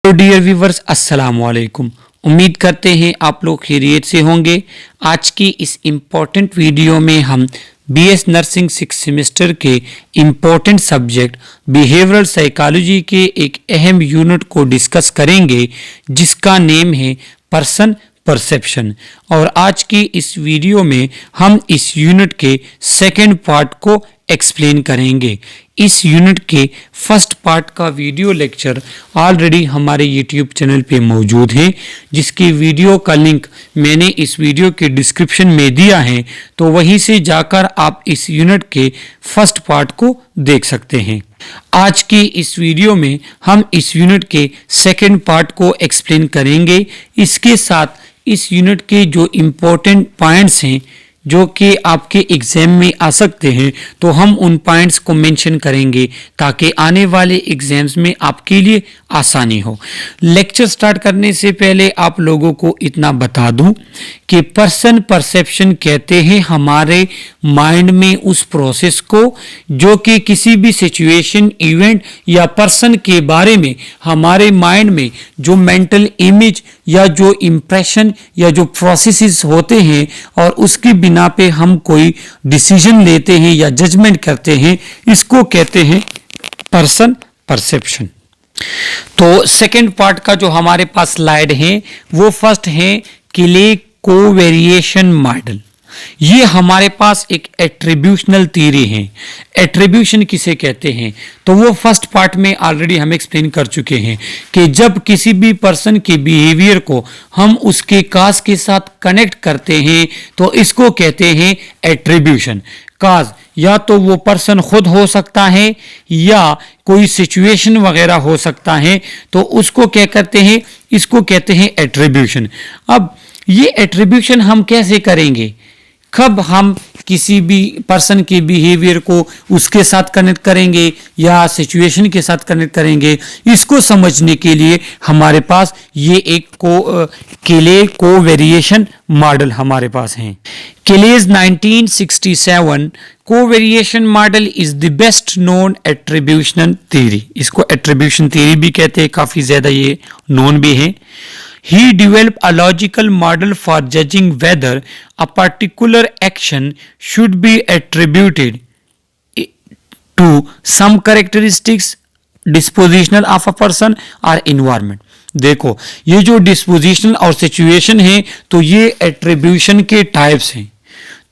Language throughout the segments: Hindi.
तो डियर व्यूवर्स अस्सलाम वालेकुम। उम्मीद करते हैं आप लोग खैरियत से होंगे। आज की इस इम्पोर्टेंट वीडियो में हम बीएस नर्सिंग 6 सेमेस्टर के इम्पोर्टेंट सब्जेक्ट बिहेवियरल साइकोलॉजी के एक अहम यूनिट को डिस्कस करेंगे जिसका नेम है पर्सन परसेप्शन। और आज की इस वीडियो में हम इस यूनिट के सेकेंड पार्ट को एक्सप्लेन करेंगे। इस यूनिट के फर्स्ट पार्ट का वीडियो लेक्चर ऑलरेडी हमारे यूट्यूब चैनल पे मौजूद है, जिसकी वीडियो का लिंक मैंने इस वीडियो के डिस्क्रिप्शन में दिया है, तो वहीं से जाकर आप इस यूनिट के फर्स्ट पार्ट को देख सकते हैं। आज की इस वीडियो में हम इस यूनिट के सेकेंड पार्ट को एक्सप्लेन करेंगे। इसके साथ इस यूनिट के जो इम्पोर्टेंट पॉइंट्स हैं जो कि आपके एग्जाम में आ सकते हैं, तो हम उन पॉइंट्स को मेंशन करेंगे ताकि आने वाले एग्जाम्स में आपके लिए आसानी हो। लेक्चर स्टार्ट करने से पहले आप लोगों को इतना बता दूं कि पर्सन परसेप्शन कहते हैं हमारे माइंड में उस प्रोसेस को जो कि किसी भी सिचुएशन, इवेंट या पर्सन के बारे में हमारे माइंड में जो मेंटल इमेज या जो इम्प्रेशन या जो प्रोसेसेस होते हैं और उसकी बिना पे हम कोई डिसीजन लेते हैं या जजमेंट करते हैं, इसको कहते हैं पर्सन परसेप्शन। तो सेकंड पार्ट का जो हमारे पास स्लाइड है वो फर्स्ट है क्ले कोवेरिएशन मॉडल। ये हमारे पास एक एट्रीब्यूशनल थ्योरी है। एट्रीब्यूशन किसे कहते हैं तो वो फर्स्ट पार्ट में ऑलरेडी हम एक्सप्लेन कर चुके हैं कि जब किसी भी पर्सन के बिहेवियर को हम उसके काज के साथ कनेक्ट करते हैं तो इसको कहते हैं एट्रीब्यूशन। काज या तो वो पर्सन खुद हो सकता है या कोई सिचुएशन वगैरह हो सकता है, तो उसको क्या करते हैं, इसको कहते हैं एट्रीब्यूशन। अब ये एट्रीब्यूशन हम कैसे करेंगे, कब हम किसी भी पर्सन के बिहेवियर को उसके साथ कनेक्ट करेंगे या सिचुएशन के साथ कनेक्ट करेंगे, इसको समझने के लिए हमारे पास ये एक क्ले कोवेरिएशन मॉडल हमारे पास है। Kelley's 1967 covariation model is the best known attributional theory. इसको एट्रीब्यूशन थ्योरी भी कहते हैं, काफी ज्यादा ये नोन भी है। He developed a logical model for judging whether a particular action should be attributed to some characteristics dispositional of a person or environment। देखो ये जो डिस्पोजिशनल और सिचुएशन है तो ये एट्रीब्यूशन के टाइप्स हैं।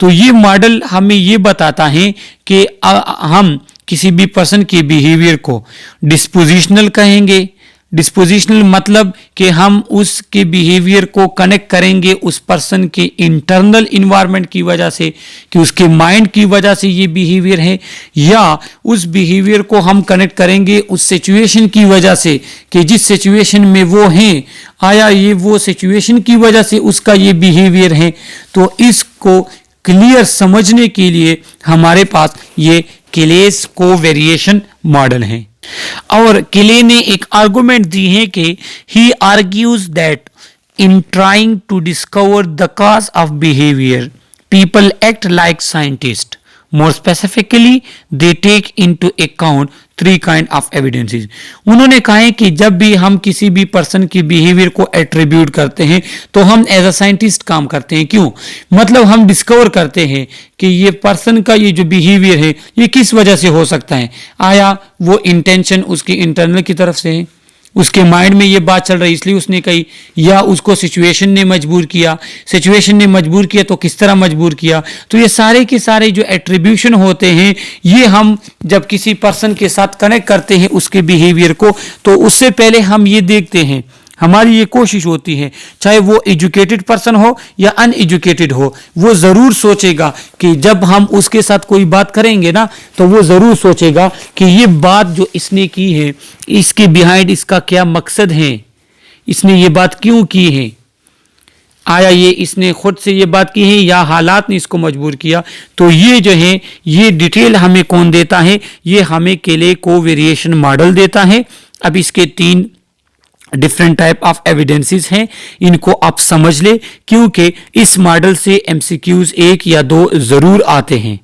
तो ये मॉडल हमें ये बताता है कि हम किसी भी पर्सन के बिहेवियर को डिस्पोजिशनल कहेंगे। डिस्पोजिशनल मतलब कि हम उसके बिहेवियर को कनेक्ट करेंगे उस पर्सन के इंटरनल इन्वायरमेंट की वजह से, कि उसके माइंड की वजह से ये बिहेवियर है, या उस बिहेवियर को हम कनेक्ट करेंगे उस सिचुएशन की वजह से कि जिस सिचुएशन में वो हैं, आया ये वो सिचुएशन की वजह से उसका ये बिहेवियर है। तो इसको क्लियर समझने के लिए हमारे पास ये क्लेज कोवेरिएशन मॉडल है। और क्ले ने एक आर्गुमेंट दी है कि he argues that in trying to discover the cause of behaviour people act like scientist. More specifically they take into account 3 kind of evidences. उन्होंने कहा है कि जब भी हम किसी भी पर्सन की बिहेवियर को एट्रीब्यूट करते हैं तो हम एज अ साइंटिस्ट काम करते हैं। क्यों? मतलब हम डिस्कवर करते हैं कि ये पर्सन का ये जो बिहेवियर है ये किस वजह से हो सकता है। आया वो इंटेंशन उसके इंटरनल की तरफ से है, उसके माइंड में ये बात चल रही इसलिए उसने कही, या उसको सिचुएशन ने मजबूर किया। सिचुएशन ने मजबूर किया तो किस तरह मजबूर किया। तो ये सारे के सारे जो एट्रीब्यूशन होते हैं ये हम जब किसी पर्सन के साथ कनेक्ट करते हैं उसके बिहेवियर को, तो उससे पहले हम ये देखते हैं, हमारी ये कोशिश होती है चाहे वो एजुकेटेड पर्सन हो या अनएजुकेटेड हो, वो ज़रूर सोचेगा कि जब हम उसके साथ कोई बात करेंगे ना तो वो ज़रूर सोचेगा कि ये बात जो इसने की है इसके बिहाइंड इसका क्या मकसद है, इसने ये बात क्यों की है। आया ये इसने खुद से ये बात की है या हालात ने इसको मजबूर किया। तो ये जो है ये डिटेल हमें कौन देता है, ये हमें क्ले कोवेरिएशन मॉडल देता है। अब इसके 3 डिफरेंट टाइप ऑफ एविडेंसेस हैं, इनको आप समझ ले क्योंकि इस मॉडल से एमसीक्यूज 1 या 2 जरूर आते हैं।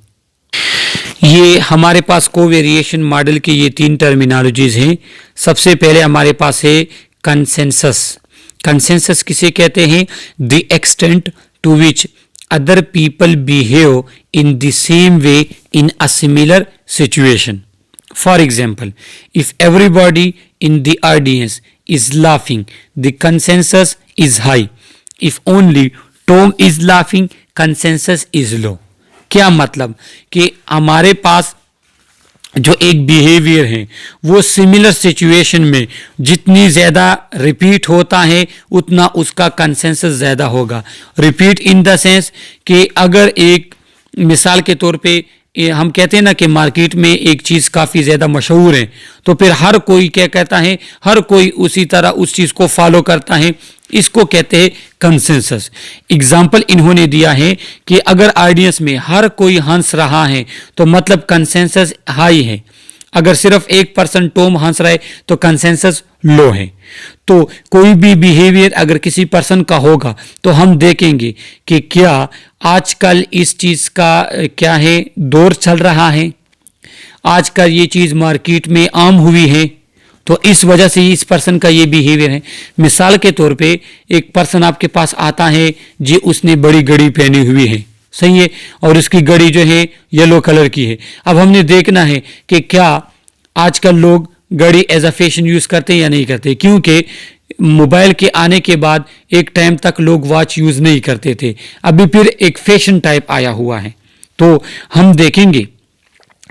ये हमारे पास कोवेरिएशन मॉडल के ये 3 टर्मिनोलॉजीज हैं। सबसे पहले हमारे पास है कंसेंसस। कंसेंसस किसे कहते हैं? The extent to which other people behave in the same way in a similar situation. For example, if everybody in the audience is laughing, the consensus is high. If only Tom is laughing, consensus is low. क्या मतलब कि हमारे पास जो एक बिहेवियर है वो सिमिलर सिचुएशन में जितनी ज़्यादा रिपीट होता है उतना उसका कंसेंसस ज़्यादा होगा। रिपीट इन द सेंस कि अगर एक मिसाल के तौर पे हम कहते हैं ना कि मार्केट में एक चीज़ काफ़ी ज़्यादा मशहूर है तो फिर हर कोई क्या कहता है, हर कोई उसी तरह उस चीज़ को फॉलो करता है, इसको कहते हैं कंसेंसस। एग्जाम्पल इन्होंने दिया है कि अगर ऑडियंस में हर कोई हंस रहा है तो मतलब कंसेंसस हाई है, अगर सिर्फ एक पर्सन टॉम हंस रहा है तो कंसेंसस लो है। तो कोई भी बिहेवियर अगर किसी पर्सन का होगा तो हम देखेंगे कि क्या आजकल इस चीज़ का क्या है, दौर चल रहा है, आजकल ये चीज़ मार्केट में आम हुई है तो इस वजह से इस पर्सन का ये बिहेवियर है। मिसाल के तौर पे एक पर्सन आपके पास आता है जी, उसने बड़ी घड़ी पहनी हुई है, सही है, और उसकी घड़ी जो है येलो कलर की है। अब हमने देखना है कि क्या आजकल लोग घड़ी एज अ फैशन यूज़ करते हैं या नहीं करते, क्योंकि मोबाइल के आने के बाद एक टाइम तक लोग वॉच यूज़ नहीं करते थे, अभी फिर एक फैशन टाइप आया हुआ है। तो हम देखेंगे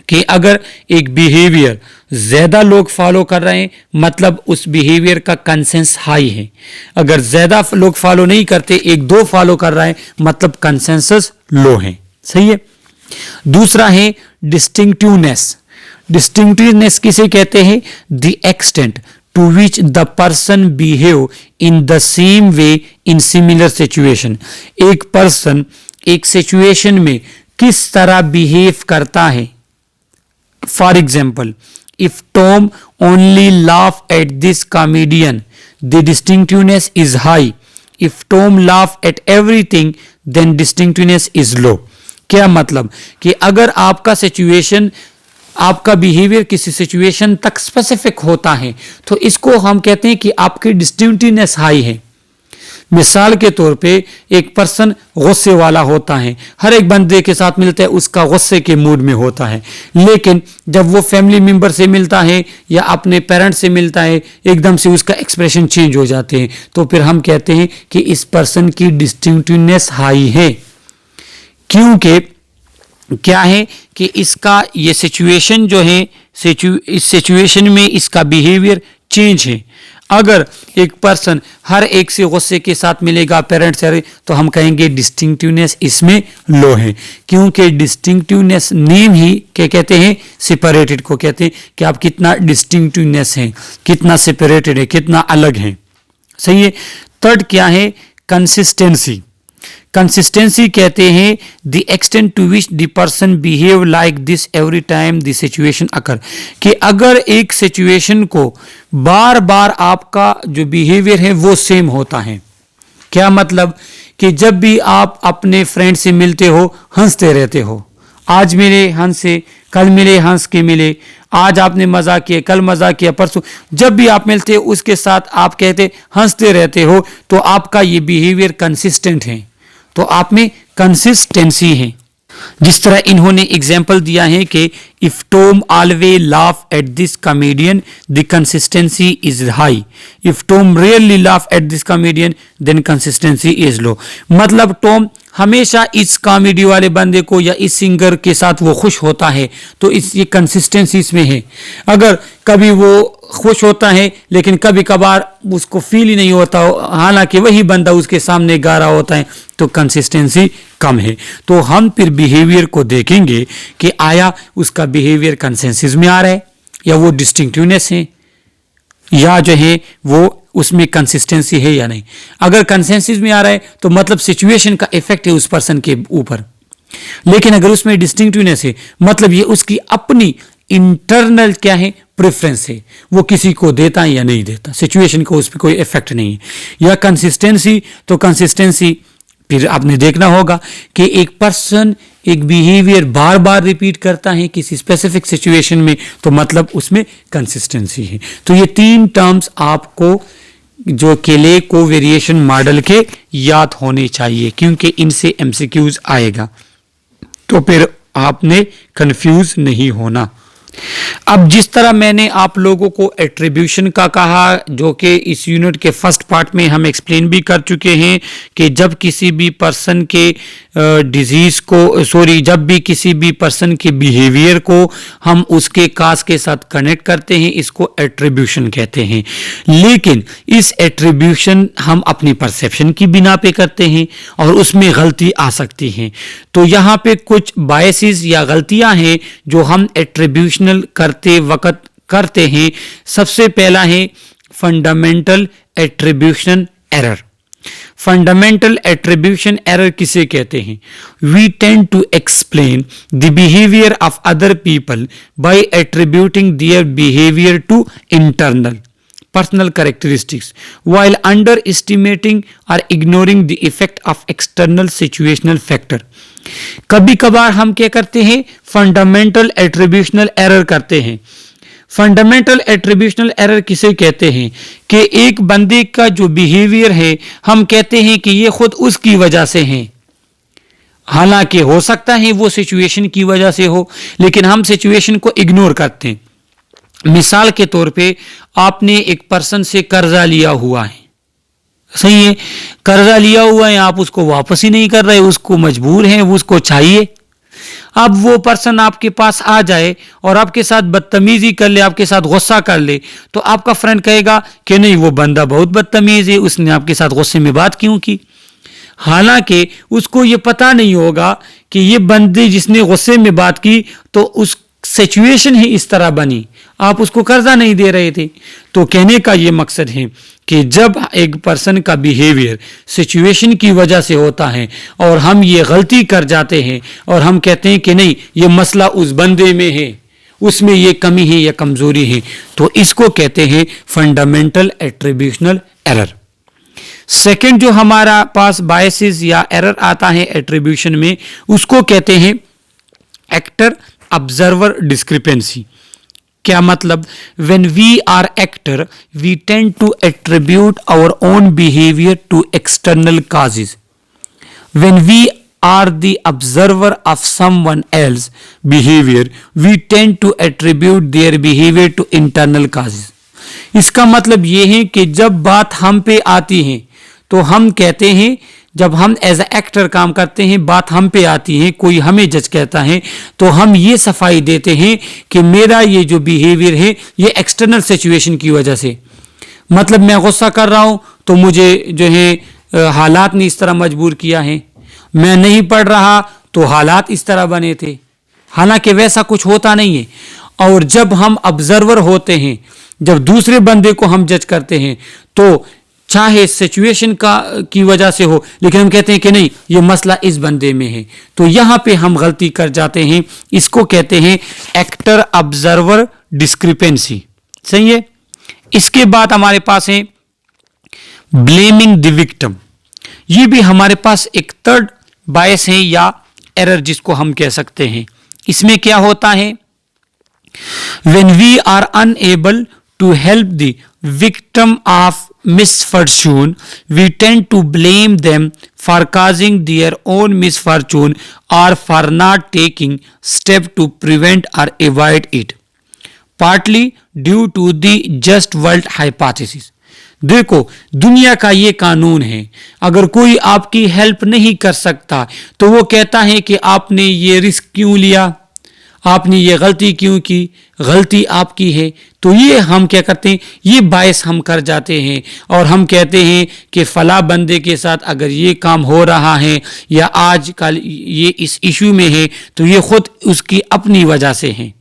कि अगर एक बिहेवियर ज़्यादा लोग फॉलो कर रहे हैं मतलब उस बिहेवियर का कंसेंस हाई है, अगर ज़्यादा लोग फॉलो नहीं करते, एक दो फॉलो कर रहे हैं मतलब कंसेंसस लो है, सही है। दूसरा है डिस्टिंक्टिवनेस। डिस्टिंक्टिवनेस किसे कहते हैं? The extent to which the person behave in the same way in similar situation. एक पर्सन एक सिचुएशन में किस तरह बिहेव करता है। For example, if Tom only laugh at this comedian, the distinctiveness is high. If Tom laugh at everything, then distinctiveness is low. क्या मतलब कि अगर आपका सिचुएशन, आपका बिहेवियर किसी सिचुएशन तक स्पेसिफिक होता है तो इसको हम कहते हैं कि आपकी डिस्टिंक्टिवनेस हाई है। मिसाल के तौर पे एक पर्सन गुस्से वाला होता है, हर एक बंदे के साथ मिलता है उसका गुस्से के मूड में होता है, लेकिन जब वो फैमिली मेंबर से मिलता है या अपने पेरेंट्स से मिलता है एकदम से उसका एक्सप्रेशन चेंज हो जाते हैं, तो फिर हम कहते हैं कि इस पर्सन की डिस्टिंक्टिवनेस हाई है। क्योंकि क्या है कि इसका ये सिचुएशन जो है, इस सिचुएशन में इसका बिहेवियर चेंज है। अगर एक पर्सन हर एक से गुस्से के साथ मिलेगा पेरेंट्स से, तो हम कहेंगे डिस्टिंक्टिवनेस इसमें लो है, क्योंकि डिस्टिंक्टिवनेस नेम ही क्या कहते हैं, सेपरेटेड को कहते हैं कि आप कितना डिस्टिंक्टिवनेस है, कितना सेपरेटेड है, कितना अलग है, सही है। थर्ड क्या है? कंसिस्टेंसी। कंसिस्टेंसी कहते हैं the extent to which the person behave like this every time the situation occur, कि अगर एक सिचुएशन को बार बार आपका जो बिहेवियर है वो सेम होता है। क्या मतलब कि जब भी आप अपने फ्रेंड से मिलते हो हंसते रहते हो, आज मिले हंस से, कल मिले हंस के मिले, आज आपने मजाक किया, कल मजाक किया, परसों, जब भी आप मिलते हो उसके साथ आप कहते हंसते रहते हो, तो आपका ये बिहेवियर कंसिस्टेंट है, तो आप में कंसिस्टेंसी है। जिस तरह इन्होंने एग्जाम्पल दिया है कि if Tom always laugh at this comedian the consistency is high, if Tom really laugh at this comedian then consistency is low. मतलब टॉम हमेशा इस कॉमेडी वाले बंदे को या इस सिंगर के साथ वो खुश होता है, तो इस ये कंसिस्टेंसी इसमें है। अगर कभी वो खुश होता है लेकिन कभी कभार उसको फील ही नहीं होता, हालांकि वही बंदा उसके सामने गा रहा होता है, तो कंसिस्टेंसी कम है। तो हम फिर बिहेवियर को देखेंगे कि आया उसका बिहेवियर कंसेंसस में आ रहा है या वो डिस्टिंक्टिवनेस है या जो है वो उसमें कंसिस्टेंसी है या नहीं। अगर कंसेंसस में आ रहा है तो मतलब सिचुएशन का इफेक्ट है उस पर्सन के ऊपर, लेकिन अगर उसमें डिस्टिंक्टिवनेस है मतलब ये उसकी अपनी इंटरनल क्या है, प्रेफरेंस है, वो किसी को देता है या नहीं देता, सिचुएशन को उस पर कोई इफेक्ट नहीं है। या कंसिस्टेंसी, तो कंसिस्टेंसी फिर आपने देखना होगा कि एक पर्सन एक बिहेवियर बार बार रिपीट करता है किसी स्पेसिफिक सिचुएशन में, तो मतलब उसमें कंसिस्टेंसी है। तो ये तीन टर्म्स आपको जो केले को वेरिएशन मॉडल के याद होने चाहिए, क्योंकि इनसे एमसीक्यूज आएगा, तो फिर आपने कंफ्यूज नहीं होना। अब जिस तरह मैंने आप लोगों को एट्रीब्यूशन का कहा, जो कि इस यूनिट के फर्स्ट पार्ट में हम एक्सप्लेन भी कर चुके हैं कि जब किसी भी पर्सन के जब भी किसी भी पर्सन के बिहेवियर को हम उसके काज के साथ कनेक्ट करते हैं, इसको एट्रीब्यूशन कहते हैं। लेकिन इस एट्रीब्यूशन हम अपनी परसेप्शन की बिना पे करते हैं और उसमें गलती आ सकती है। तो यहाँ पे कुछ बायसेस या गलतियां हैं जो हम एट्रीब्यूशनल करते वक्त करते हैं। सबसे पहला है fundamental attribution error. Fundamental attribution error किसे कहते हैं? We tend to explain the behaviour of other people by attributing their behaviour to internal personal characteristics while underestimating or ignoring the effect of external situational factor। कभी कभार हम क्या करते हैं? फंडामेंटल एट्रीब्यूशनल एरर करते हैं। फंडामेंटल एट्रीब्यूशनल एरर किसे कहते हैं? कि एक बंदे का जो बिहेवियर है हम कहते हैं कि ये खुद उसकी वजह से है, हालांकि हो सकता है वो सिचुएशन की वजह से हो, लेकिन हम सिचुएशन को इग्नोर करते हैं। मिसाल के तौर पे आपने एक पर्सन से कर्जा लिया हुआ है, सही है, कर्जा लिया हुआ है, आप उसको वापस ही नहीं कर रहे, उसको मजबूर हैं, वो उसको चाहिए। अब वो पर्सन आपके पास आ जाए और आपके साथ बदतमीजी कर ले, आपके साथ गुस्सा कर ले, तो आपका फ्रेंड कहेगा कि नहीं, वो बंदा बहुत बदतमीज है, उसने आपके साथ गुस्से में बात क्यों की। हालांकि उसको ये पता नहीं होगा कि ये बंदे जिसने गुस्से में बात की तो उस सिचुएशन ही इस तरह बनी, आप उसको कर्जा नहीं दे रहे थे। तो कहने का ये मकसद है कि जब एक पर्सन का बिहेवियर सिचुएशन की वजह से होता है और हम ये गलती कर जाते हैं और हम कहते हैं कि नहीं, ये मसला उस बंदे में है, उसमें ये कमी है या कमजोरी है, तो इसको कहते हैं फंडामेंटल एट्रीब्यूशनल एरर। सेकंड जो हमारा पास बायसेस या एरर आता है एट्रीब्यूशन में, उसको कहते हैं एक्टर ऑब्जर्वर डिस्क्रिपेंसी। क्या मतलब? when we are actor we tend to attribute our own behavior to external causes। when we are the observer of someone else behavior we tend to attribute their behavior to internal causes। इसका मतलब ये है कि जब बात हम पे आती है तो हम कहते हैं, जब हम एज ए एक्टर काम करते हैं, बात हम पे आती है, कोई हमें जज कहता है, तो हम ये सफाई देते हैं कि मेरा ये जो बिहेवियर है ये एक्सटर्नल सिचुएशन की वजह से, मतलब मैं गुस्सा कर रहा हूं तो मुझे जो है हालात ने इस तरह मजबूर किया है, मैं नहीं पढ़ रहा तो हालात इस तरह बने थे, हालांकि वैसा कुछ होता नहीं है। और जब हम ऑब्जर्वर होते हैं, जब दूसरे बंदे को हम जज करते हैं, तो चाहे सिचुएशन की वजह से हो, लेकिन हम कहते हैं कि नहीं, ये मसला इस बंदे में है, तो यहां पे हम गलती कर जाते हैं। इसको कहते हैं एक्टर ऑब्जर्वर डिस्क्रिपेंसी, सही है। इसके बाद हमारे पास है ब्लेमिंग द विक्टिम। ये भी हमारे पास एक थर्ड बायस है या एरर जिसको हम कह सकते हैं। इसमें क्या होता है? when we are unable to help the victim of misfortune we tend to blame them for causing their own misfortune or for not taking step to prevent or avoid it, partly due to the just world hypothesis। देखो, दुनिया का ये कानून है, अगर कोई आपकी हेल्प नहीं कर सकता तो वो कहता है कि आपने ये रिस्क क्यों लिया, आपने ये गलती क्यों की, गलती आपकी है। तो ये हम क्या करते हैं, ये बायस हम कर जाते हैं और हम कहते हैं कि फला बंदे के साथ अगर ये काम हो रहा है या आज कल ये इस इशू में है तो ये खुद उसकी अपनी वजह से है।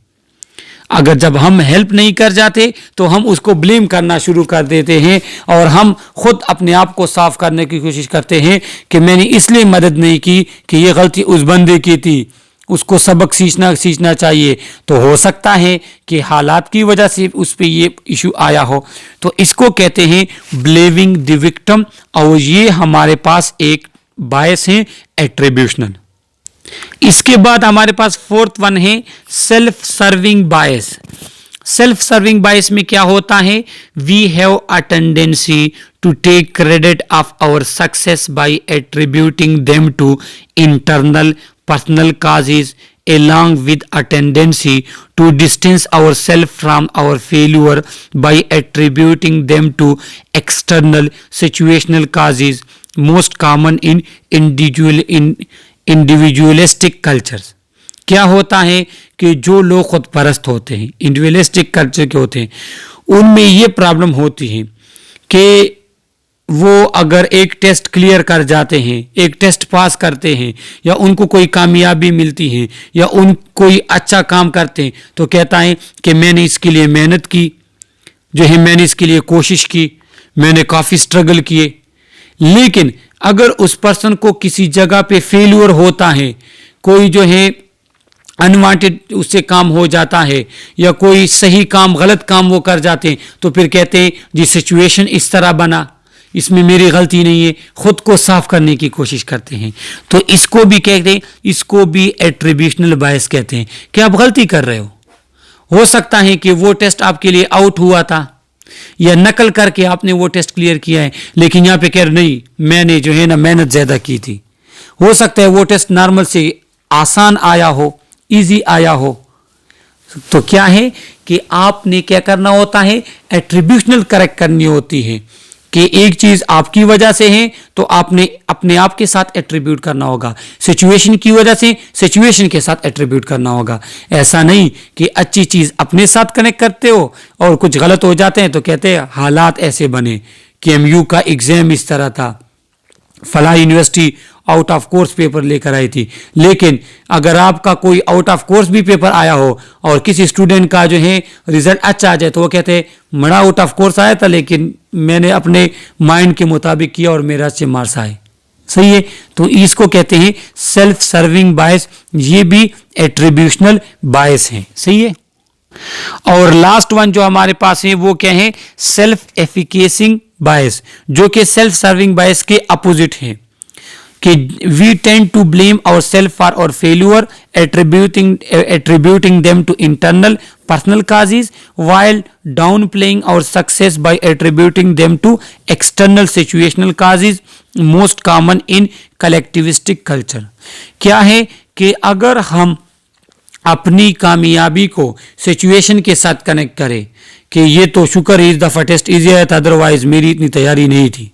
अगर जब हम हेल्प नहीं कर जाते तो हम उसको ब्लेम करना शुरू कर देते हैं और हम खुद अपने आप को साफ करने की कोशिश करते हैं कि मैंने इसलिए मदद नहीं की कि ये गलती उस बंदे की थी, उसको सबक सीखना चाहिए। तो हो सकता है कि हालात की वजह से उस पर ये इशू आया हो, तो इसको कहते हैं ब्लेमिंग द विक्टिम। और ये हमारे पास एक बायस है एट्रीब्यूशनल। इसके बाद हमारे पास फोर्थ वन है self serving bias. Self serving bias में क्या होता है? We have a tendency to take credit of our success by attributing them to internal personal causes along with a tendency to distance ourselves from our failure by attributing them to external situational causes most common in individualistic cultures. क्या होता है कि जो लोग खुद परस्त होते हैं, इंडिविजुअलिस्टिक कल्चर के होते हैं, उनमें ये प्रॉब्लम होती है कि वो अगर एक टेस्ट क्लियर कर जाते हैं, एक टेस्ट पास करते हैं, या उनको कोई कामयाबी मिलती है, या उन कोई अच्छा काम करते हैं, तो कहता है कि मैंने इसके लिए मेहनत की, जो है मैंने इसके लिए कोशिश की, मैंने काफ़ी स्ट्रगल किए. लेकिन अगर उस पर्सन को किसी जगह पे फेल्यूर होता है, कोई जो है अनवांटेड उससे काम हो जाता है, या कोई सही काम गलत काम वो कर जाते हैं, तो फिर कहते हैं जी सिचुएशन इस तरह बना, इसमें मेरी गलती नहीं है, खुद को साफ करने की कोशिश करते हैं. तो इसको भी कहते हैं, इसको भी एट्रीब्यूशनल बायस कहते हैं कि आप गलती कर रहे हो सकता है कि वो टेस्ट आपके लिए आउट हुआ था, या नकल करके आपने वो टेस्ट क्लियर किया है, लेकिन यहाँ पे कह रहे नहीं, मैंने जो है ना मेहनत ज़्यादा की थी. हो सकता है वो टेस्ट नॉर्मल से आसान आया हो, इजी आया हो. तो क्या है कि आपने क्या करना होता है, एट्रीब्यूशनल करेक्ट करनी होती है कि एक चीज आपकी वजह से है तो आपने अपने आप के साथ एट्रीब्यूट करना होगा, सिचुएशन की वजह से सिचुएशन के साथ एट्रीब्यूट करना होगा. ऐसा नहीं कि अच्छी चीज अपने साथ कनेक्ट करते हो और कुछ गलत हो जाते हैं तो कहते हैं हालात ऐसे बने कि एमयू का एग्जाम इस तरह था, फला university out of course paper लेकर आई थी. लेकिन अगर आपका कोई आउट ऑफ कोर्स भी पेपर आया हो और किसी स्टूडेंट का जो है रिजल्ट अच्छा आ जाए, तो वो कहते हैं बड़ा आउट ऑफ कोर्स आया था लेकिन मैंने अपने माइंड के मुताबिक किया और मेरा अच्छे मार्क्स आए. सही है. तो इसको कहते हैं सेल्फ सर्विंग बायस. ये भी एट्रीब्यूशनल बायस है. सही है. और लास्ट वन जो हमारे पास है वो क्या है, सेल्फ एफिकेसिंग बायस, जो कि सेल्फ सर्विंग बायस के अपोजिट है कि we tend to blame our self for our failure attributing them to internal personal causes while downplaying our success by attributing them to external situational causes most common in collectivistic culture. क्या है कि अगर हम अपनी कामयाबी को सिचुएशन के साथ कनेक्ट करें कि ये तो शुक्र इस दफ़ा टेस्ट ईजी आया था, अदरवाइज मेरी इतनी तैयारी नहीं थी.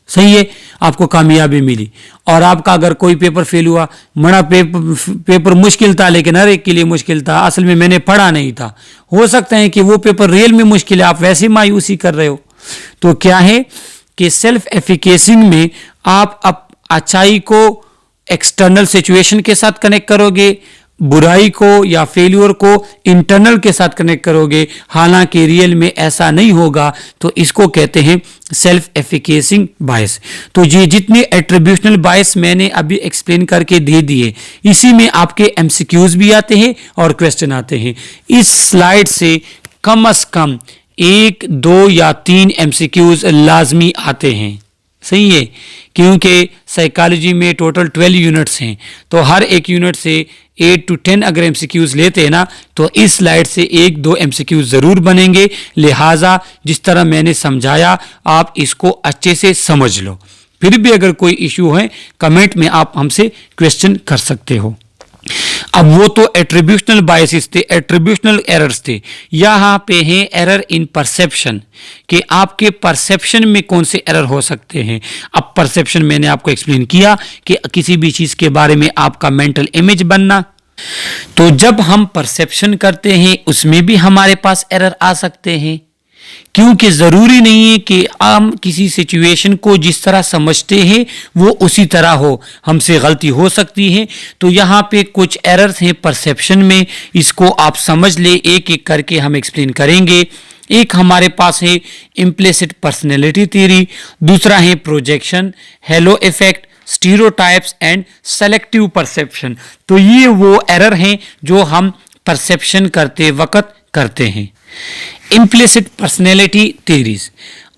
सही है. आपको कामयाबी मिली. और आपका अगर कोई पेपर फेल हुआ, बड़ा पेपर मुश्किल था लेकिन हर एक के लिए मुश्किल था, असल में मैंने पढ़ा नहीं था, हो सकता है कि वो पेपर रियल में मुश्किल है, आप वैसे मायूसी कर रहे हो. तो क्या है कि सेल्फ एफिकेसिंग में आप अच्छाई को एक्सटर्नल सिचुएशन के साथ कनेक्ट करोगे, बुराई को या फेल्यूर को इंटरनल के साथ कनेक्ट करोगे, हालांकि रियल में ऐसा नहीं होगा. तो इसको कहते हैं सेल्फ एफिकेसिंग बायस. तो ये जितने एट्रीब्यूशनल बायस मैंने अभी एक्सप्लेन करके दे दिए, इसी में आपके एमसीक्यूज भी आते हैं और क्वेश्चन आते हैं. इस स्लाइड से कम से कम 1, 2 या 3 एमसीक्यूज लाजमी आते हैं. सही है. क्योंकि साइकोलॉजी में टोटल 12 यूनिट्स हैं, तो हर एक यूनिट से 8 to 10 अगर एमसीक्यूज लेते हैं ना, तो इस स्लाइड से 1-2 एमसीक्यूज ज़रूर बनेंगे. लिहाजा जिस तरह मैंने समझाया आप इसको अच्छे से समझ लो. फिर भी अगर कोई इशू है कमेंट में आप हमसे क्वेश्चन कर सकते हो. अब वो तो एट्रीब्यूशनल बायसेस थे, एट्रीब्यूशनल एरर्स थे. यहाँ पे है एरर इन परसेप्शन, कि आपके परसेप्शन में कौन से एरर हो सकते हैं. अब परसेप्शन मैंने आपको एक्सप्लेन किया कि किसी भी चीज के बारे में आपका मेंटल इमेज बनना. तो जब हम परसेप्शन करते हैं उसमें भी हमारे पास एरर आ सकते हैं, क्योंकि जरूरी नहीं है कि हम किसी सिचुएशन को जिस तरह समझते हैं वो उसी तरह हो, हमसे गलती हो सकती है. तो यहाँ पे कुछ एरर्स हैं परसेप्शन में, इसको आप समझ ले, एक एक करके हम एक्सप्लेन करेंगे. एक हमारे पास है इम्प्लिसिट पर्सनैलिटी थ्योरी, दूसरा है projection, hello effect, stereotypes and selective perception. तो ये वो एरर हैं जो हम परसेप्शन करते वक्त करते हैं. Implicit personality theories,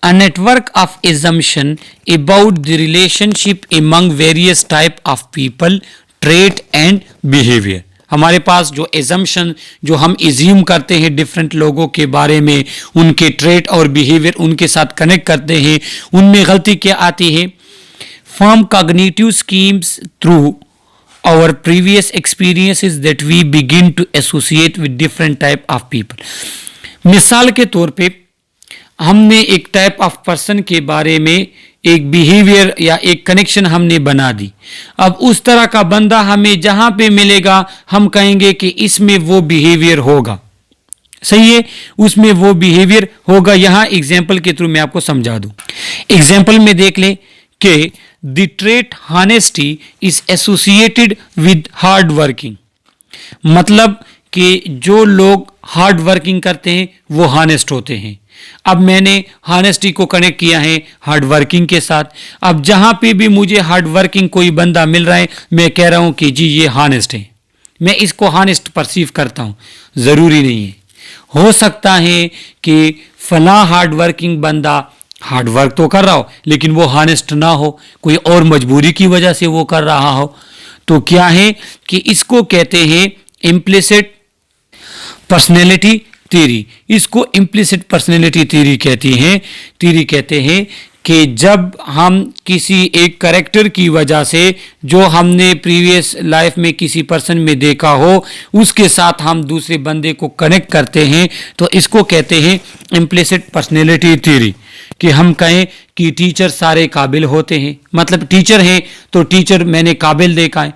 a network of assumption about the relationship among various type of people, trait and behavior. हमारे पास जो एजम्पशन, जो हम इज्यूम करते हैं डिफरेंट लोगों के बारे में, उनके ट्रेट और बिहेवियर उनके साथ कनेक्ट करते हैं, उनमें गलती क्या आती है? Form cognitive schemes through our previous experiences that we begin to associate with different type of people. मिसाल के तौर पे हमने एक टाइप ऑफ पर्सन के बारे में एक बिहेवियर या एक कनेक्शन हमने बना दी। अब उस तरह का बंदा हमें जहां पे मिलेगा हम कहेंगे कि इसमें वो बिहेवियर होगा, सही है, उसमें वो बिहेवियर होगा। यहां एग्जाम्पल के थ्रू मैं आपको समझा दूं। एग्जाम्पल में देख लें कि the trait honesty is associated with hard working, मतलब कि जो लोग हार्ड वर्किंग करते हैं वो हानेस्ट होते हैं। अब मैंने हानेस्टी को कनेक्ट किया है हार्ड वर्किंग के साथ। अब जहां पे भी मुझे हार्ड वर्किंग कोई बंदा मिल रहा है मैं कह रहा हूं कि जी ये हानेस्ट है, मैं इसको हानेस्ट परसीव करता हूं। जरूरी नहीं है, हो सकता है कि फला हार्ड वर्किंग बंदा हार्ड वर्क तो कर रहा हो लेकिन वो हानेस्ट ना हो, कोई और मजबूरी की वजह से वो कर रहा हो। तो क्या है कि इसको कहते हैं इम्प्लिसिट पर्सनैलिटी थ्योरी। इसको इम्प्लिसिट पर्सनैलिटी थ्योरी कहते हैं कि जब हम किसी एक कैरेक्टर की वजह से जो हमने प्रीवियस लाइफ में किसी पर्सन में देखा हो उसके साथ हम दूसरे बंदे को कनेक्ट करते हैं, तो इसको कहते हैं इम्प्लिसिट पर्सनैलिटी थ्योरी। कि हम कहें कि टीचर सारे काबिल होते हैं, मतलब टीचर हैं तो टीचर मैंने काबिल देखा है।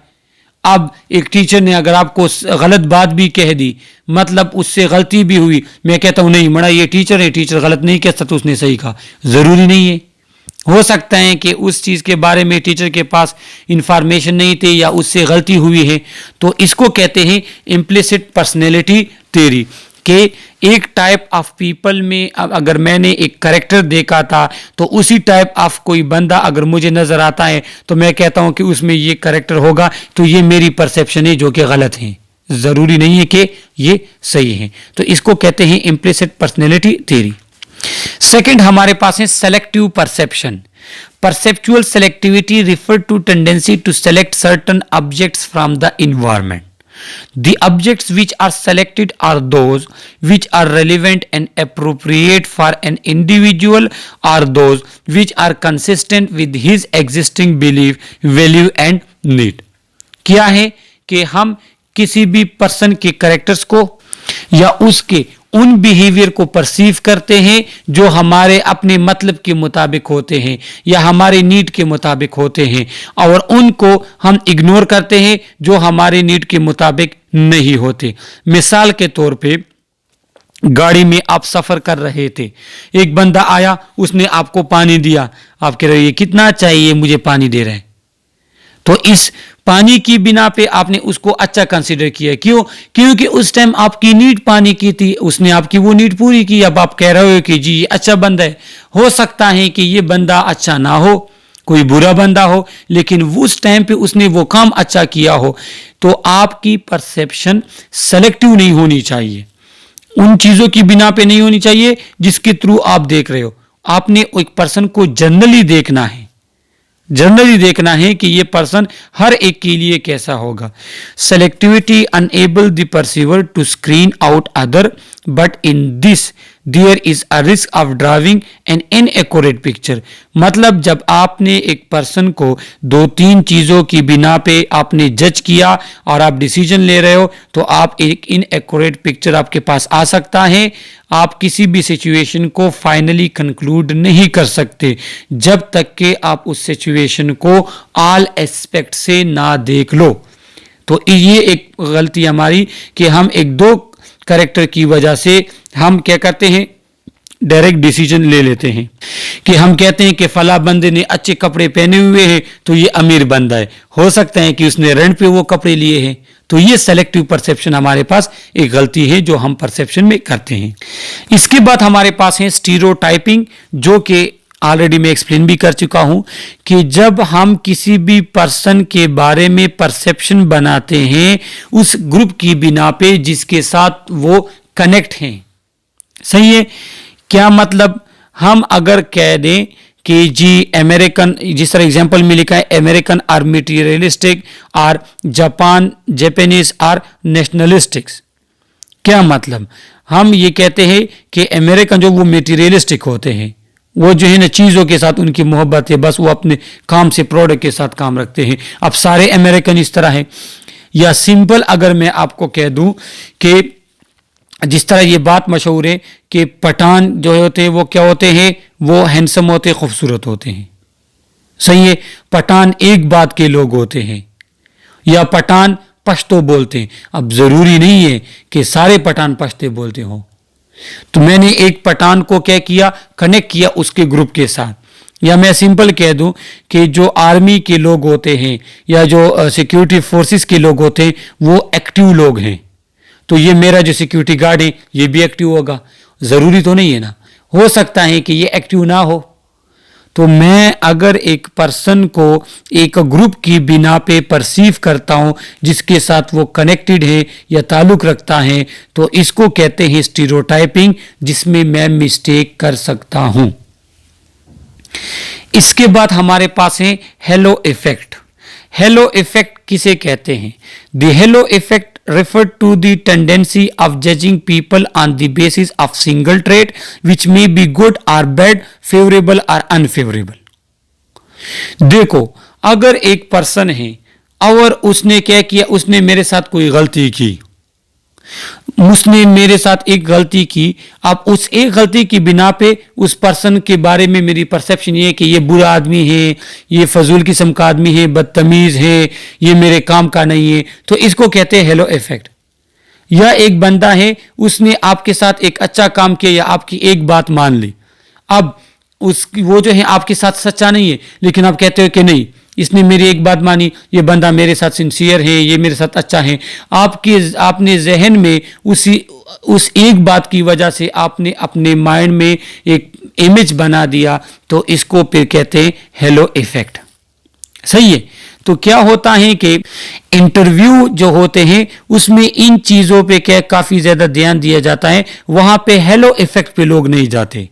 अब एक टीचर ने अगर आपको गलत बात भी कह दी, मतलब उससे गलती भी हुई, मैं कहता हूं नहीं मड़ा ये टीचर है, टीचर गलत नहीं कहता तो उसने सही कहा। जरूरी नहीं है, हो सकता है कि उस चीज के बारे में टीचर के पास इंफॉर्मेशन नहीं थी या उससे गलती हुई है। तो इसको कहते हैं इम्प्लिसिट पर्सनैलिटी थ्योरी के एक टाइप ऑफ पीपल में अगर मैंने एक कैरेक्टर देखा था तो उसी टाइप ऑफ कोई बंदा अगर मुझे नजर आता है तो मैं कहता हूं कि उसमें ये कैरेक्टर होगा, तो ये मेरी परसेप्शन है जो कि गलत है, जरूरी नहीं है कि ये सही है। तो इसको कहते हैं इम्प्लिसिट पर्सनैलिटी थ्योरी। सेकंड हमारे पास है selective perception. Perceptual selectivity refer to tendency to select certain objects from the environment. The objects which are selected are those which are relevant and appropriate for an individual, or those which are consistent with his existing belief, value and need. क्या है कि हम किसी भी पर्सन के कैरेक्टर्स को या उसके उन बिहेवियर को परसीव करते हैं जो हमारे अपने मतलब के मुताबिक होते हैं या हमारे नीड के मुताबिक होते हैं, और उनको हम इग्नोर करते हैं जो हमारे नीड के मुताबिक नहीं होते। मिसाल के तौर पे गाड़ी में आप सफर कर रहे थे, एक बंदा आया उसने आपको पानी दिया, आप कह रहे हैं कितना चाहिए, मुझे पानी दे रहे हैं, तो इस पानी की बिना पे आपने उसको अच्छा कंसीडर किया। क्यों? क्योंकि उस टाइम आपकी नीड पानी की थी, उसने आपकी वो नीड पूरी की। अब आप कह रहे हो कि जी ये अच्छा बंदा है। हो सकता है कि ये बंदा अच्छा ना हो, कोई बुरा बंदा हो, लेकिन उस टाइम पे उसने वो काम अच्छा किया हो। तो आपकी परसेप्शन सेलेक्टिव नहीं होनी चाहिए, उन चीजों की बिना पे नहीं होनी चाहिए जिसके थ्रू आप देख रहे हो। आपने एक पर्सन को जनरली देखना है, जनरली देखना है कि ये पर्सन हर एक के लिए कैसा होगा। Selectivity enable the perceiver to screen out other, but in this there is a risk of driving an inaccurate picture. मतलब जब आपने एक पर्सन को दो तीन चीजों की बिना पे आपने जज किया और आप डिसीजन ले रहे हो, तो आप एक इनएक्यूरेट पिक्चर आपके पास आ सकता है। आप किसी भी सिचुएशन को फाइनली कंक्लूड नहीं कर सकते जब तक कि आप उस सिचुएशन को ऑल एस्पेक्ट से ना देख लो। तो ये एक गलती हमारी कि हम एक दो कैरेक्टर की वजह से हम क्या करते हैं, डायरेक्ट डिसीजन ले लेते हैं कि हम कहते हैं कि फला बंदे ने अच्छे कपड़े पहने हुए हैं तो ये अमीर बंदा है। हो सकता है कि उसने रेंट पे वो कपड़े लिए हैं। तो ये सेलेक्टिव परसेप्शन हमारे पास एक गलती है जो हम परसेप्शन में करते हैं। इसके बाद हमारे पास है स्टीरियोटाइपिंग, जो कि ऑलरेडी मैं एक्सप्लेन भी कर चुका हूं कि जब हम किसी भी पर्सन के बारे में परसेप्शन बनाते हैं उस ग्रुप की बिना पे जिसके साथ वो कनेक्ट हैं। सही है? क्या मतलब हम अगर कह दें कि जी अमेरिकन, जिस तरह एग्जांपल में लिखा है अमेरिकन आर मटेरियलिस्टिक और जापानीज आर नेशनलिस्टिक्स। क्या मतलब, हम ये कहते हैं कि अमेरिकन जो वो मटेरियलिस्टिक होते हैं, वो जो है ना चीज़ों के साथ उनकी मोहब्बत है, बस वो अपने काम से प्रोडक्ट के साथ काम रखते हैं। अब सारे अमेरिकन इस तरह हैं। या सिंपल अगर मैं आपको कह दूं कि जिस तरह ये बात मशहूर है कि पठान जो होते हैं वो क्या होते हैं, वो हैंडसम होते हैं, खूबसूरत होते हैं। सही है, पठान एक बात के लोग होते हैं, या पठान पश्तो बोलते हैं। अब ज़रूरी नहीं है कि सारे पठान पश्ते बोलते हों। तो मैंने एक पठान को क्या किया, कनेक्ट किया उसके ग्रुप के साथ। या मैं सिंपल कह दूं कि जो आर्मी के लोग होते हैं या जो सिक्योरिटी फोर्सेस के लोग होते हैं वो एक्टिव लोग हैं, तो ये मेरा जो सिक्योरिटी गार्ड है ये भी एक्टिव होगा। ज़रूरी तो नहीं है ना, हो सकता है कि ये एक्टिव ना हो। तो मैं अगर एक पर्सन को एक ग्रुप की बिना पे परसीव करता हूं जिसके साथ वो कनेक्टेड है या ताल्लुक़ रखता है, तो इसको कहते हैं स्टीरियोटाइपिंग, जिसमें मैं मिस्टेक कर सकता हूं। इसके बाद हमारे पास है हेलो इफेक्ट। हेलो इफेक्ट किसे कहते हैं? The hello effect refer to the tendency of judging people on the basis of single trait which may be good or bad, favorable or unfavorable। देखो, अगर एक पर्सन है और उसने क्या किया, उसने मेरे साथ कोई गलती की, उसने मेरे साथ एक गलती की। अब उस एक गलती की बिना पे उस पर्सन के बारे में मेरी परसेप्शन ये है कि ये बुरा आदमी है, ये फजूल किस्म का आदमी है, बदतमीज है, ये मेरे काम का नहीं है, तो इसको कहते हैं हेलो इफेक्ट। या एक बंदा है, उसने आपके साथ एक अच्छा काम किया या आपकी एक बात मान ली, अब उसकी वो जो है आपके साथ सच्चा नहीं है, लेकिन आप कहते हो कि नहीं, इसने मेरी एक बात मानी, ये बंदा मेरे साथ सिंसियर है, ये मेरे साथ अच्छा है। आपने जहन में उस एक बात की वजह से आपने अपने माइंड में एक इमेज बना दिया, तो इसको फिर कहते हैं हेलो इफेक्ट। सही है। तो क्या होता है कि इंटरव्यू जो होते हैं उसमें इन चीज़ों पे क्या काफ़ी ज़्यादा ध्यान दिया जाता है, वहाँ पे हेलो इफेक्ट पे लोग नहीं जाते।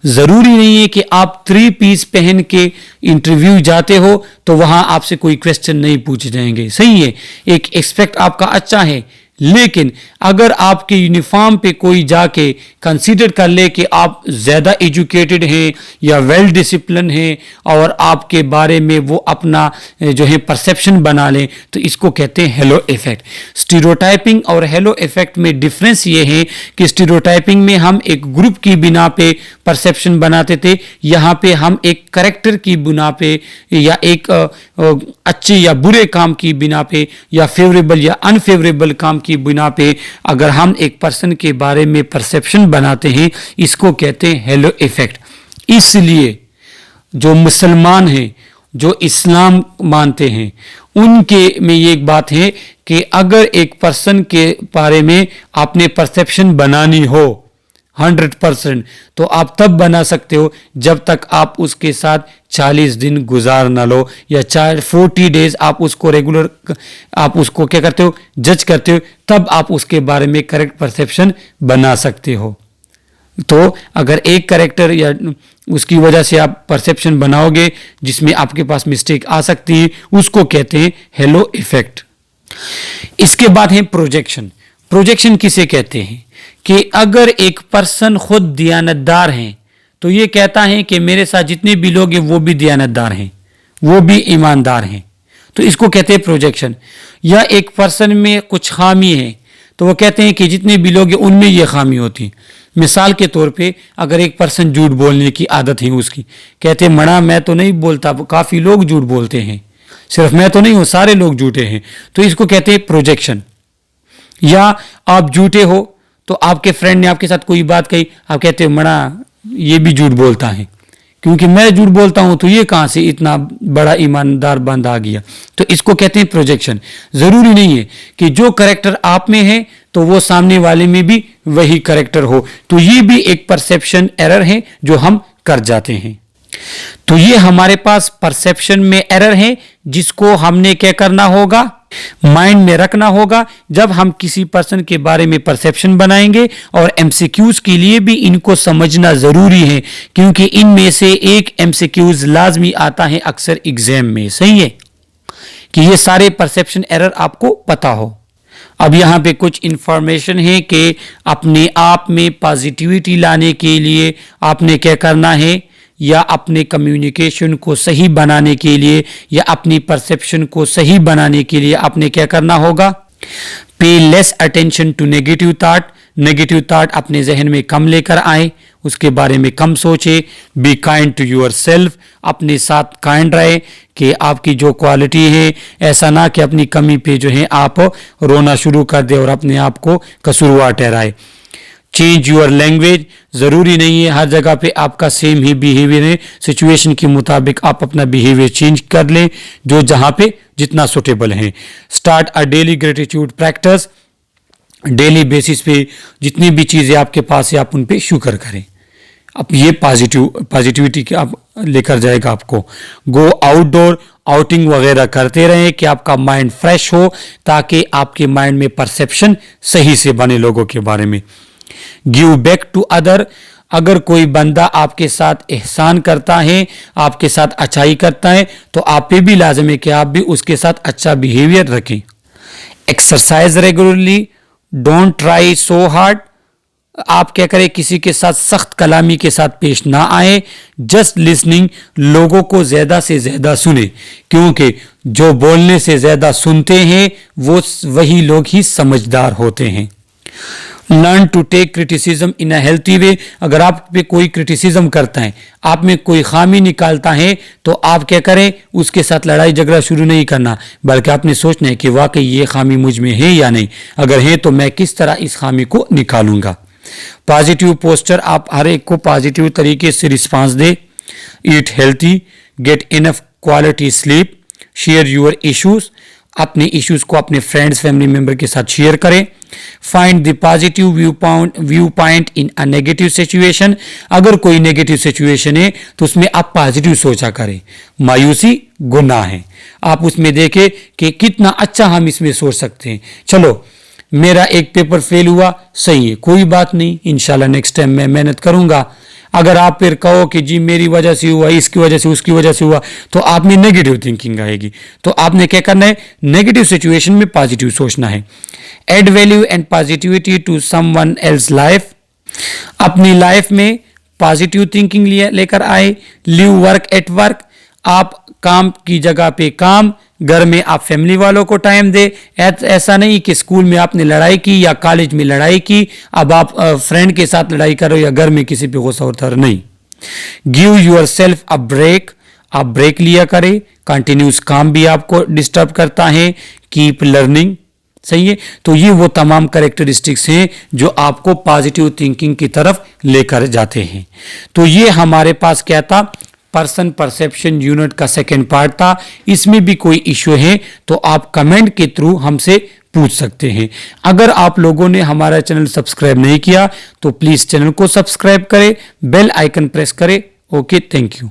ज़रूरी नहीं है कि आप 3 पीस पहन के इंटरव्यू जाते हो तो वहाँ आपसे कोई क्वेश्चन नहीं पूछे जाएंगे। सही है, एक एक्सपेक्ट आपका अच्छा है, लेकिन अगर आपके यूनिफॉर्म पे कोई जाके कंसीडर कर ले कि आप ज़्यादा एजुकेटेड हैं या वेल डिसिप्लिन हैं और आपके बारे में वो अपना जो है परसेप्शन बना लें, तो इसको कहते हैं हेलो इफेक्ट। स्टीरियोटाइपिंग और हेलो इफेक्ट में डिफरेंस ये है कि स्टीरियोटाइपिंग में हम एक ग्रुप की बिना पे परसेप्शन बनाते थे, यहाँ पे हम एक करेक्टर की बिना पे या एक अच्छे या बुरे काम की बिना पे या फेवरेबल या अनफेवरेबल काम की बिना पे अगर हम एक पर्सन के बारे में परसेप्शन बनाते हैं, इसको कहते हैं हेलो इफेक्ट। इसलिए जो मुसलमान हैं, जो इस्लाम मानते हैं, उनके में ये एक बात है कि अगर एक पर्सन के बारे में आपने परसेप्शन बनानी हो 100%, तो आप तब बना सकते हो जब तक आप उसके साथ 40 दिन गुजार ना लो या 40 डेज आप उसको रेगुलर आप उसको क्या करते हो, जज करते हो, तब आप उसके बारे में करेक्ट परसेप्शन बना सकते हो। तो अगर एक करेक्टर या उसकी वजह से आप परसेप्शन बनाओगे जिसमें आपके पास मिस्टेक आ सकती है, उसको कहते हैं हेलो इफेक्ट। इसके बाद है प्रोजेक्शन। प्रोजेक्शन किसे कहते हैं कि अगर एक पर्सन खुद दियानतदार है तो ये कहता है कि मेरे साथ जितने भी लोग हैं वो भी दियानतदार हैं, वो भी ईमानदार हैं, तो इसको कहते हैं प्रोजेक्शन। या एक पर्सन में कुछ खामी है तो वो कहते हैं कि जितने भी लोग हैं उनमें ये खामी होती। मिसाल के तौर पे अगर एक पर्सन झूठ बोलने की आदत है उसकी, कहते हैं मना मैं तो नहीं बोलता, काफ़ी लोग झूठ बोलते हैं, सिर्फ मैं तो नहीं हूँ, सारे लोग झूठे हैं, तो इसको कहते हैं प्रोजेक्शन। या आप झूठे हो तो आपके फ्रेंड ने आपके साथ कोई बात कही, आप कहते हो मना ये भी झूठ बोलता है, क्योंकि मैं झूठ बोलता हूं तो ये कहां से इतना बड़ा ईमानदार बंदा आ गया, तो इसको कहते हैं प्रोजेक्शन। जरूरी नहीं है कि जो करेक्टर आप में है तो वो सामने वाले में भी वही करेक्टर हो, तो ये भी एक परसेप्शन एरर है जो हम कर जाते हैं। तो ये हमारे पास परसेप्शन में एरर है जिसको हमने क्या करना होगा, माइंड में रखना होगा जब हम किसी पर्सन के बारे में परसेप्शन बनाएंगे। और एमसीक्यूज के लिए भी इनको समझना जरूरी है, क्योंकि इनमें से एक एमसीक्यूज लाजमी आता है अक्सर एग्जाम में। सही है कि ये सारे परसेप्शन एरर आपको पता हो। अब यहाँ पे कुछ इंफॉर्मेशन है कि अपने आप में पॉजिटिविटी लाने के लिए आपने क्या करना है, या अपने कम्युनिकेशन को सही बनाने के लिए या अपनी परसेप्शन को सही बनाने के लिए आपने क्या करना होगा, pay less attention to negative thought. Negative thought अपने जहन में कम लेकर आए, उसके बारे में कम सोचे। Be kind to your self, अपने साथ काइंड रहे कि आपकी जो क्वालिटी है, ऐसा ना कि अपनी कमी पे जो है आप रोना शुरू कर दे और अपने आप को कसूरवार ठहराए। चेंज योर लैंग्वेज, ज़रूरी नहीं है हर जगह पे आपका सेम ही बिहेवियर है, सिचुएशन के मुताबिक आप अपना बिहेवियर चेंज कर लें जो जहाँ पे जितना सुटेबल है। Start a daily gratitude practice, daily basis पे जितनी भी चीज़ें आपके पास है आप उन पे शुक्र करें। अब ये पॉजिटिविटी के आप लेकर जाएगा आपको। गो आउटडोर, आउटिंग वगैरह करते रहें कि आपका माइंड फ्रेश हो, ताकि आपके माइंड में परसेप्शन सही से बने लोगों के बारे में। गिव बैक टू अदर, अगर कोई बंदा आपके साथ एहसान करता है, आपके साथ अच्छाई करता है, तो आप पे भी लाजम है कि आप भी उसके साथ अच्छा बिहेवियर रखें। Exercise regularly, don't try so hard, आप क्या करें, किसी के साथ सख्त कलामी के साथ पेश ना आए। जस्ट लिसनिंग, लोगों को ज्यादा से ज्यादा सुने, क्योंकि जो बोलने से ज्यादा सुनते हैं वो वही लोग ही समझदार होते हैं। Learn to take criticism in a healthy way, अगर आप पे कोई क्रिटिसिज्म करता है, आप में कोई खामी निकालता है, तो आप क्या करें, उसके साथ लड़ाई झगड़ा शुरू नहीं करना, बल्कि आपने सोचना है कि वाकई ये खामी मुझ में है या नहीं, अगर है तो मैं किस तरह इस खामी को निकालूंगा। पॉजिटिव पोस्टर, आप हर एक को पॉजिटिव तरीके से response they. Eat healthy, get enough quality sleep, share your issues, अपने इश्यूज को अपने फ्रेंड्स फैमिली मेंबर के साथ शेयर करें। Find the positive view point in a negative situation, अगर कोई नेगेटिव सिचुएशन है तो उसमें आप पॉजिटिव सोचा करें। मायूसी गुनाह है, आप उसमें देखें कि कितना अच्छा हम इसमें सोच सकते हैं। चलो मेरा एक पेपर फेल हुआ, सही है, कोई बात नहीं, इंशाल्लाह नेक्स्ट टाइम मैं मेहनत करूंगा। अगर आप फिर कहो कि जी मेरी वजह से हुआ, इसकी वजह से, उसकी वजह से हुआ, तो आप में नेगेटिव थिंकिंग आएगी। तो आपने क्या करना है, नेगेटिव सिचुएशन में पॉजिटिव सोचना है। Add value and positivity to someone else life, अपनी लाइफ में पॉजिटिव थिंकिंग लेकर आए। लिव वर्क एट वर्क, आप काम की जगह पे काम, घर में आप फैमिली वालों को टाइम दे। ऐसा नहीं कि स्कूल में आपने लड़ाई की या कॉलेज में लड़ाई की, अब आप फ्रेंड के साथ लड़ाई करो या घर में किसी पे गुस्सा होता है, नहीं। Give your self a break, आप ब्रेक लिया करें। कंटिन्यूस काम भी आपको डिस्टर्ब करता है। कीप लर्निंग, सही है। तो ये वो तमाम कैरेक्टरिस्टिक्स हैं जो आपको पॉजिटिव थिंकिंग की तरफ लेकर जाते हैं। तो ये हमारे पास क्या था, पर्सन परसेप्शन यूनिट का सेकेंड पार्ट था। इसमें भी कोई इश्यू है तो आप कमेंट के थ्रू हमसे पूछ सकते हैं। अगर आप लोगों ने हमारा चैनल सब्सक्राइब नहीं किया तो प्लीज चैनल को सब्सक्राइब करें, बेल आइकन प्रेस करें। Okay, thank you.